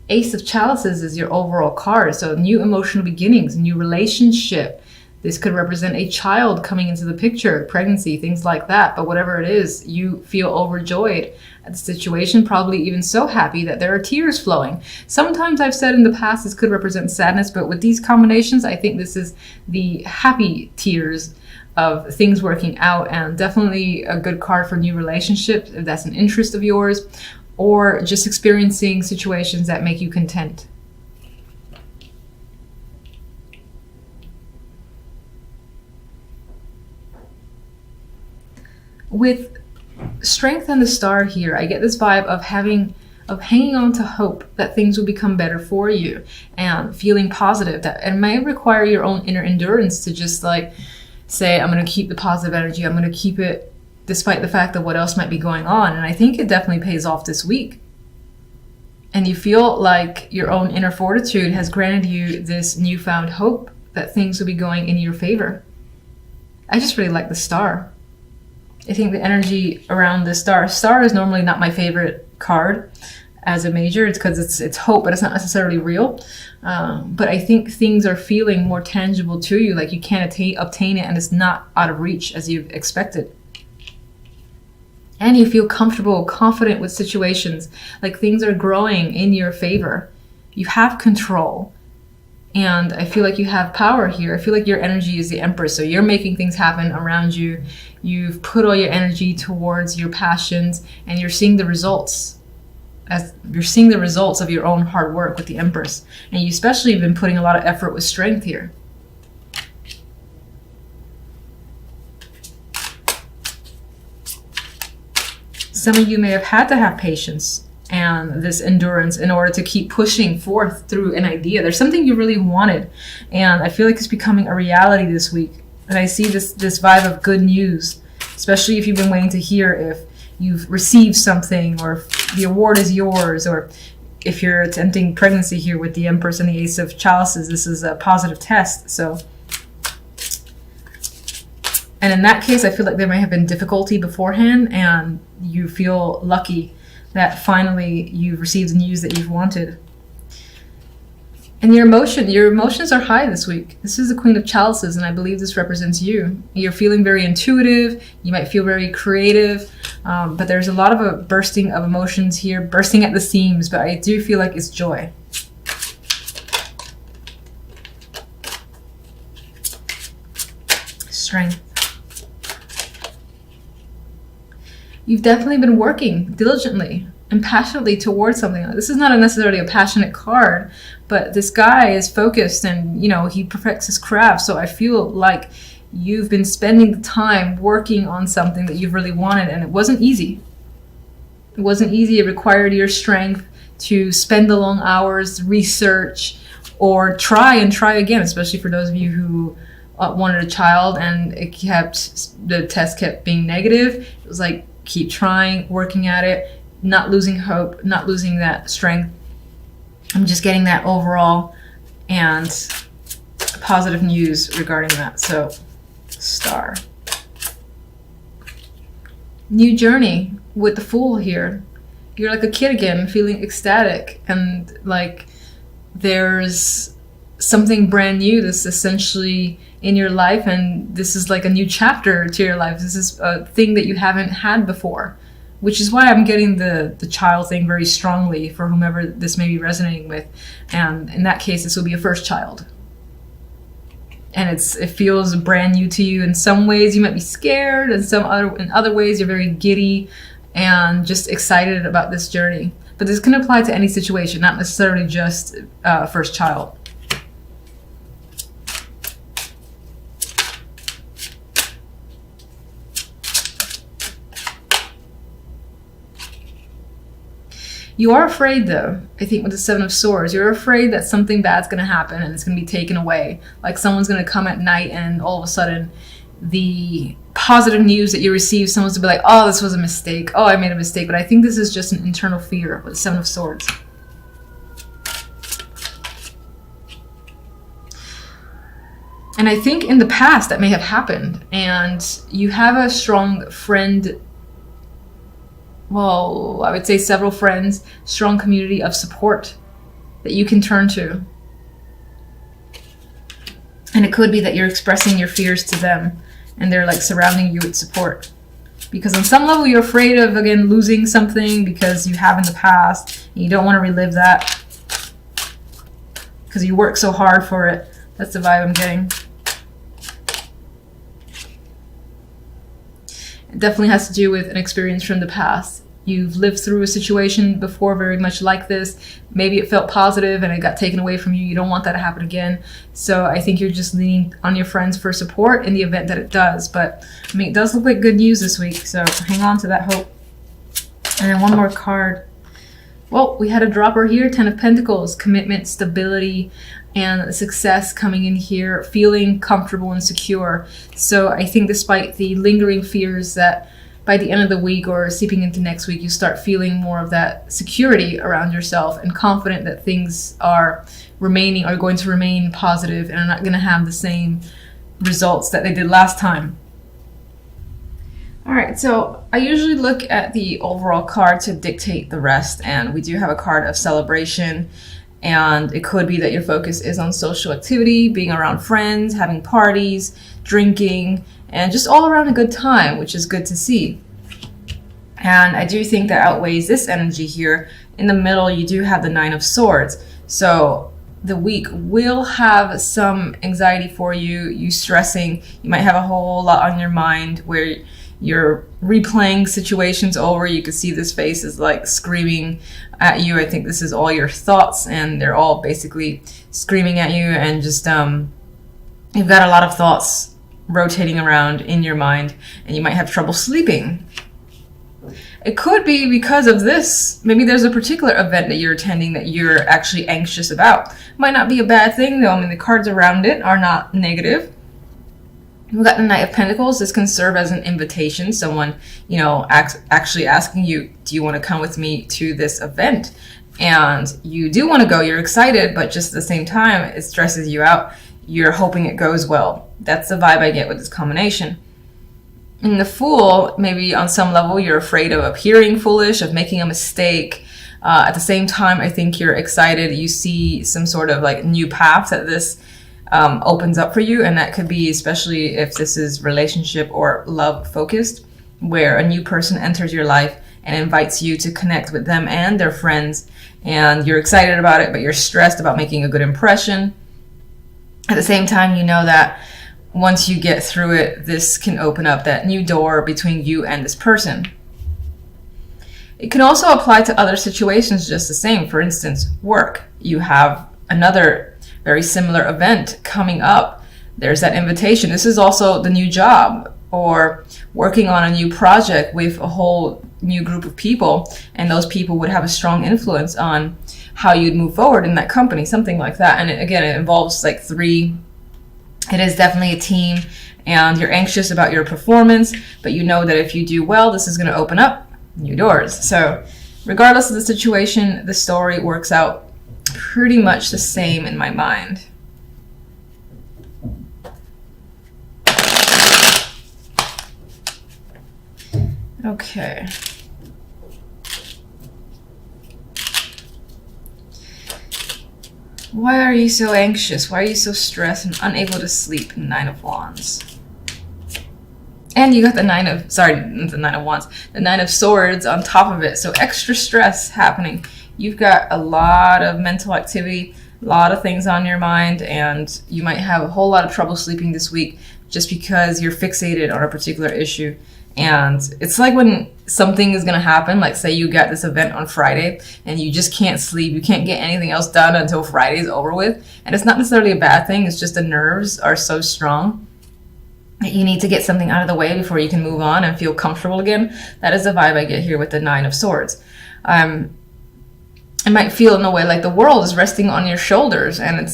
Ace of Chalices is your overall card. So new emotional beginnings, new relationship. This could represent a child coming into the picture, pregnancy, things like that. But whatever it is, you feel overjoyed at the situation, probably even so happy that there are tears flowing. Sometimes I've said in the past this could represent sadness, but with these combinations, I think this is the happy tears of things working out, and definitely a good card for new relationships if that's an interest of yours, or just experiencing situations that make you content. With Strength and the Star here, I get this vibe of hanging on to hope that things will become better for you, and feeling positive. That it may require your own inner endurance to just like say, I'm going to keep the positive energy, I'm going to keep it despite the fact that what else might be going on. And I think it definitely pays off this week. And you feel like your own inner fortitude has granted you this newfound hope that things will be going in your favor. I just really like the Star. I think the energy around the Star is normally not my favorite card as a major. It's because it's hope, but it's not necessarily real. But I think things are feeling more tangible to you, like you can obtain it and it's not out of reach as you've expected. And you feel comfortable, confident with situations, like things are growing in your favor. You have control. And I feel like you have power here. I feel like your energy is the Empress. So you're making things happen around you. You've put all your energy towards your passions, and you're seeing the results. As you're seeing the results of your own hard work with the Empress. And you especially have been putting a lot of effort with Strength here. Some of you may have had to have patience and this endurance in order to keep pushing forth through an idea. There's something you really wanted, and I feel like it's becoming a reality this week. And I see this vibe of good news, especially if you've been waiting to hear if you've received something, or if the award is yours, or if you're attempting pregnancy here with the Empress and the Ace of Chalices. This is a positive test. So, and in that case, I feel like there may have been difficulty beforehand, and you feel lucky that finally you've received the news that you've wanted. And your emotions are high this week. This is the Queen of Chalices, and I believe this represents you. You're feeling very intuitive. You might feel very creative, but there's a lot of a bursting of emotions here, bursting at the seams, but I do feel like it's joy. Strength. You've definitely been working diligently and passionately towards something. This is not necessarily a passionate card, but this guy is focused and, he perfects his craft. So I feel like you've been spending the time working on something that you've really wanted, and it wasn't easy. It wasn't easy. It required your strength to spend the long hours, research, or try again, especially for those of you who wanted a child and the test kept being negative. It was like, keep trying, working at it, not losing hope, not losing that strength. I'm just getting that overall and positive news regarding that. So, Star. New journey with the Fool here. You're like a kid again, feeling ecstatic, and like there's something brand new that's essentially in your life, and this is like a new chapter to your life. This is a thing that you haven't had before, which is why I'm getting the child thing very strongly for whomever this may be resonating with. And in that case, this will be a first child. And it feels brand new to you. In some ways you might be scared, and in other ways you're very giddy and just excited about this journey. But this can apply to any situation, not necessarily just first child. You are afraid, though, I think, with the Seven of Swords. You're afraid that something bad's going to happen and it's going to be taken away. Like someone's going to come at night and all of a sudden the positive news that you receive, someone's to be like, oh, this was a mistake. Oh, I made a mistake. But I think this is just an internal fear with the Seven of Swords. And I think in the past that may have happened. And you have a strong friend, well, I would say several friends, strong community of support that you can turn to. And it could be that you're expressing your fears to them and they're like surrounding you with support. Because on some level you're afraid of, again, losing something because you have in the past and you don't want to relive that because you work so hard for it. That's the vibe I'm getting. It definitely has to do with an experience from the past. You've lived through a situation before very much like this. Maybe it felt positive and it got taken away from you. You don't want that to happen again. So I think you're just leaning on your friends for support in the event that it does. But I mean, it does look like good news this week. So hang on to that hope. And then one more card. Well, we had a dropper here, 10 of Pentacles, commitment, stability, and success coming in here, feeling comfortable and secure. So I think despite the lingering fears that by the end of the week or seeping into next week, you start feeling more of that security around yourself and confident that things are going to remain positive and are not going to have the same results that they did last time. All right, so I usually look at the overall card to dictate the rest, and we do have a card of celebration, and it could be that your focus is on social activity, being around friends, having parties, drinking, and just all around a good time, which is good to see. And I do think that outweighs this energy here. In the middle, you do have the 9 of Swords. So the week will have some anxiety for you stressing. You might have a whole lot on your mind where you're replaying situations over. You can see this face is like screaming at you. I think this is all your thoughts, and they're all basically screaming at you, and just you've got a lot of thoughts rotating around in your mind, and you might have trouble sleeping. It could be because of this. Maybe there's a particular event that you're attending that you're actually anxious about. Might not be a bad thing though. I mean, the cards around it are not negative. We've got the Knight of Pentacles. This can serve as an invitation. Someone, actually asking you, do you want to come with me to this event? And you do want to go. You're excited, but just at the same time, it stresses you out. You're hoping it goes well. That's the vibe I get with this combination. In the Fool, maybe on some level, you're afraid of appearing foolish, of making a mistake. At the same time, I think you're excited. You see some sort of like new path that this opens up for you. And that could be, especially if this is relationship or love focused, where a new person enters your life and invites you to connect with them and their friends. And you're excited about it, but you're stressed about making a good impression. At the same time, you know that once you get through it, this can open up that new door between you and this person. It can also apply to other situations just the same. For instance, work. You have another very similar event coming up. There's that invitation. This is also the new job, or working on a new project with a whole new group of people, and those people would have a strong influence on how you'd move forward in that company, something like that. And it involves like 3. It is definitely a team, and you're anxious about your performance, but you know that if you do well, this is going to open up new doors. So regardless of the situation, the story works out pretty much the same in my mind. Okay. Why are you so anxious? Why are you so stressed and unable to sleep? 9 of Wands. And you got the 9 of Wands, the 9 of Swords on top of it. So extra stress happening. You've got a lot of mental activity, a lot of things on your mind, and you might have a whole lot of trouble sleeping this week just because you're fixated on a particular issue. And it's like when something is going to happen, like say you got this event on Friday and you just can't sleep, you can't get anything else done until Friday's over with. And it's not necessarily a bad thing, it's just the nerves are so strong that you need to get something out of the way before you can move on and feel comfortable again. That is the vibe I get here with the 9 of Swords. It might feel in a way like the world is resting on your shoulders, and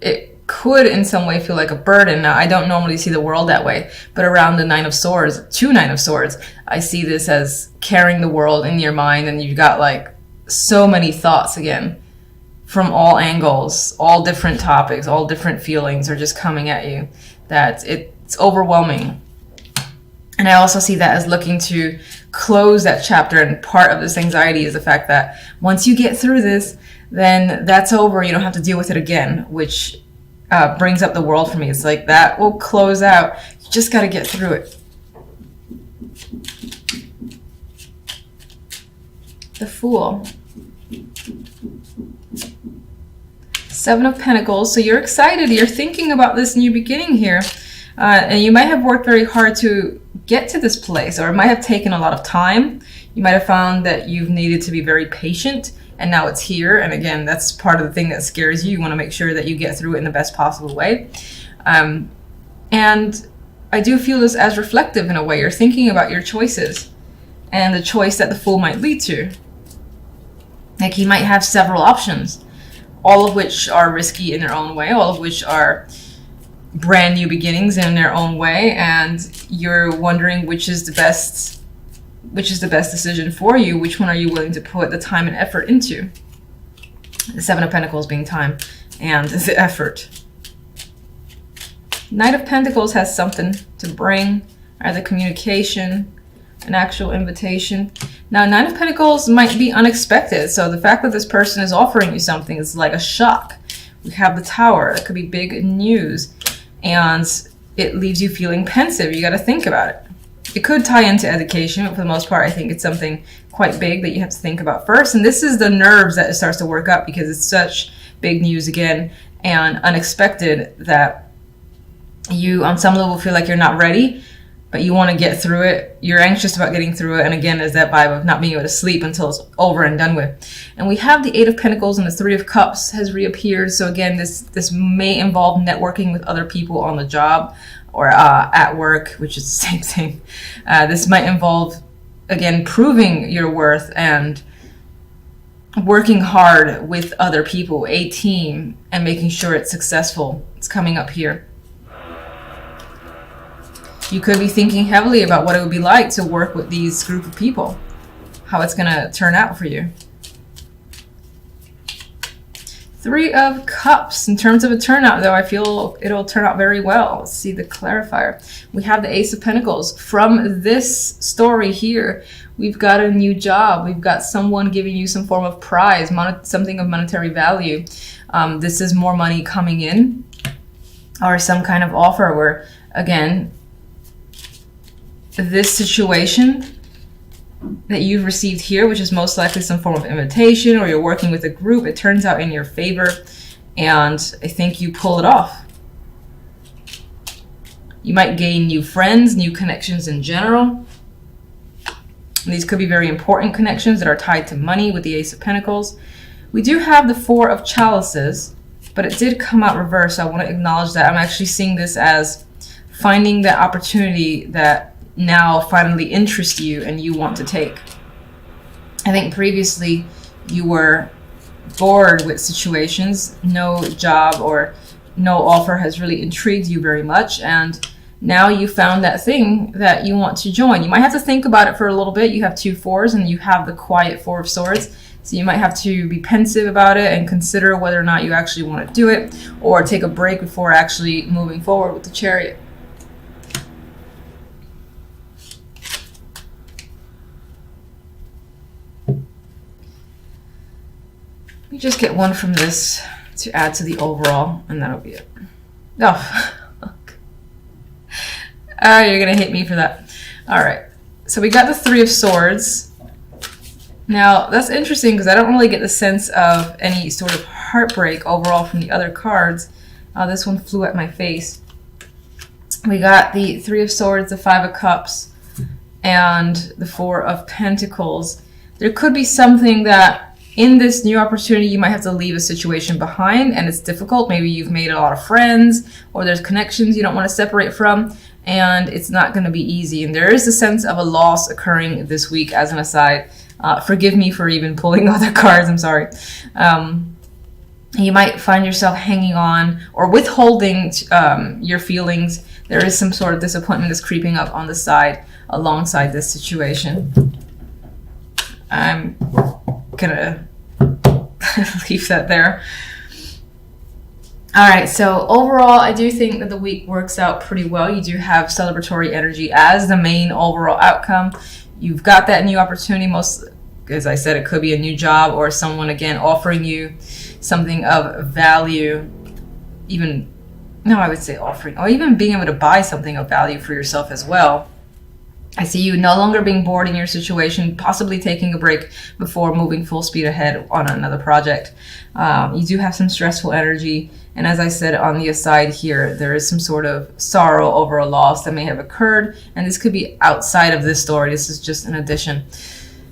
it could in some way feel like a burden. Now, I don't normally see the world that way, but around the 9 of Swords, 2 9 of Swords, I see this as carrying the world in your mind, and you've got like so many thoughts again from all angles, all different topics, all different feelings are just coming at you, that it's overwhelming. And I also see that as looking to close that chapter. And part of this anxiety is the fact that once you get through this, then that's over. You don't have to deal with it again, which brings up the world for me. It's like that will close out. You just got to get through it. The Fool. Seven of Pentacles. So you're excited. You're thinking about this new beginning here. And you might have worked very hard to get to this place, or it might have taken a lot of time. You might have found that you've needed to be very patient, and now it's here. And again, that's part of the thing that scares you. You want to make sure that you get through it in the best possible way. And I do feel this as reflective in a way. You're thinking about your choices and the choice that the Fool might lead to. Like, he might have several options, all of which are risky in their own way, all of which are brand new beginnings in their own way, and you're wondering which is the best decision for you. Which one are you willing to put the time and effort into? The Seven of Pentacles being time and the effort. Knight of Pentacles has something to bring, either communication, an actual invitation. Now, Nine of Pentacles might be unexpected, so the fact that this person is offering you something is like a shock. We have the Tower. That could be big news, and it leaves you feeling pensive. You got to think about it. It could tie into education, but for the most part, I think it's something quite big that you have to think about first. And this is the nerves that it starts to work up, because it's such big news again and unexpected that you, on some level, feel like you're not ready, but you want to get through it. You're anxious about getting through it. And again, there's that vibe of not being able to sleep until it's over and done with. And we have the Eight of Pentacles, and the Three of Cups has reappeared. So again, this may involve networking with other people on the job or at work, which is the same thing. This might involve, again, proving your worth and working hard with other people, a team, and making sure it's successful. It's coming up here. You could be thinking heavily about what it would be like to work with these group of people, how it's going to turn out for you. Three of Cups. In terms of a turnout, though, I feel it'll turn out very well. Let's see the clarifier. We have the Ace of Pentacles. From this story here, we've got a new job. We've got someone giving you some form of prize, something of monetary value. This is more money coming in, or some kind of offer where, again, this situation that you've received here, which is most likely some form of invitation, or you're working with a group, it turns out in your favor, and I think you pull it off. You might gain new friends, new connections in general. And these could be very important connections that are tied to money with the Ace of Pentacles. We do have the Four of Chalices, but it did come out reversed, so I want to acknowledge that. I'm actually seeing this as finding that opportunity that now finally interests you and you want to take. I think previously you were bored with situations. No job or no offer has really intrigued you very much, and now you found that thing that you want to join. You might have to think about it for a little bit. You have two fours and you have the quiet Four of Swords, so you might have to be pensive about it and consider whether or not you actually want to do it, or take a break before actually moving forward with the Chariot. You just get one from this to add to the overall, and that'll be it. Oh, you're gonna hate me for that. All right, so we got the Three of Swords. Now that's interesting because I don't really get the sense of any sort of heartbreak overall from the other cards. This one flew at my face. We got the Three of Swords, the Five of Cups, and the Four of Pentacles. There could be something that in this new opportunity, you might have to leave a situation behind, and it's difficult. Maybe you've made a lot of friends, or there's connections you don't want to separate from, and it's not going to be easy. And there is a sense of a loss occurring this week, as an aside. Forgive me for even pulling other cards, I'm sorry. You might find yourself hanging on or withholding your feelings. There is some sort of disappointment that's creeping up on the side alongside this situation. I'm gonna leave that there. All right, so overall, I do think that the week works out pretty well. You do have celebratory energy as the main overall outcome. You've got that new opportunity. Most, as I said, it could be a new job or someone, again, offering you something of value. Even, no, I would say offering, or even being able to buy something of value for yourself as well. I see you no longer being bored in your situation, possibly taking a break before moving full speed ahead on another project. You do have some stressful energy. And as I said on the aside here, there is some sort of sorrow over a loss that may have occurred. And this could be outside of this story. This is just an addition.